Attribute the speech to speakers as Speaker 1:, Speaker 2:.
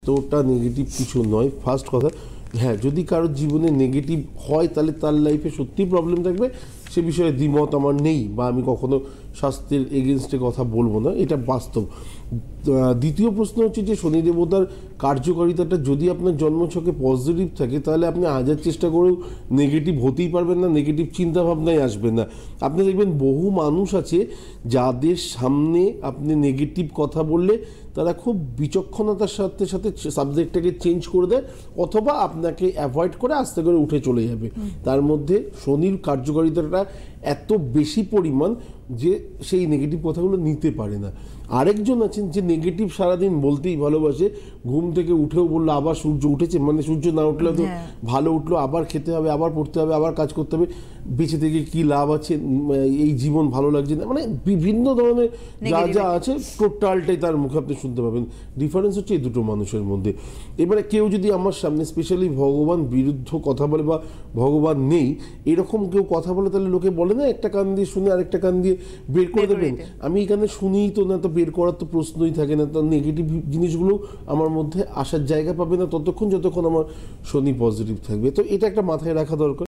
Speaker 1: এতটা নেগেটিভ কিছু নয়। ফার্স্ট কথা, হ্যাঁ, যদি কারোর জীবনে নেগেটিভ হয় তাহলে তার লাইফে সত্যিই প্রবলেম থাকবে, সে বিষয়ে দ্বিমত আমার নেই, বা আমি কখনো স্বাস্থ্যের এগেনস্টে কথা বলবো না, এটা বাস্তব। দ্বিতীয় প্রশ্ন হচ্ছে যে শনি দেবতার কার্যকারিতাটা যদি আপনার জন্মছকে পজিটিভ থাকে তাহলে আপনি হাজার চেষ্টা করেও নেগেটিভ হতেই পারবেন না, নেগেটিভ চিন্তাভাবনায় আসবেন না। আপনি দেখবেন বহু মানুষ আছে যাদের সামনে আপনি নেগেটিভ কথা বললে তারা খুব বিচক্ষণতার সাথে সাথে সাবজেক্টটাকে চেঞ্জ করে দেয়, অথবা আপনাকে অ্যাভয়েড করে আস্তে করে উঠে চলে যাবে। তার মধ্যে শনির কার্যকারিতাটা এত বেশি পরিমাণ যে সেই নেগেটিভ কথাগুলো নিতে পারে না। আরেকজন আছেন যে নেগেটিভ সারাদিন বলতেই ভালোবাসে, ঘুম থেকে উঠেও বললো আবার সূর্য উঠেছে, মানে সূর্য না উঠলেও তো ভালো উঠলো, আবার খেতে হবে, আবার পড়তে হবে, আবার কাজ করতে হবে, বেঁচে থেকে কি লাভ আছে, এই জীবন ভালো লাগছে না, মানে বিভিন্ন ধরনের যা যা আছে টোটালটাই তার মুখে আপনি শুনতে পাবেন। ডিফারেন্স হচ্ছে এই দুটো মানুষের মধ্যে। এবারে কেউ যদি আমার সামনে স্পেশালি ভগবান বিরুদ্ধ কথা বলে বা ভগবান নেই এরকম কেউ কথা বলে, তাহলে লোকে বলে না একটা কান দিয়ে শুনে আরেকটা কান দিয়ে বের করে দেবেন। আমি এখানে শুনিই তো না, তো বের করার তো প্রশ্নই থাকে না। তো নেগেটিভ জিনিসগুলো আমার মধ্যে আসার জায়গা পাবে না ততক্ষণ যতক্ষণ আমার শনি পজিটিভ থাকবে। তো এটা একটা মাথায় রাখা দরকার।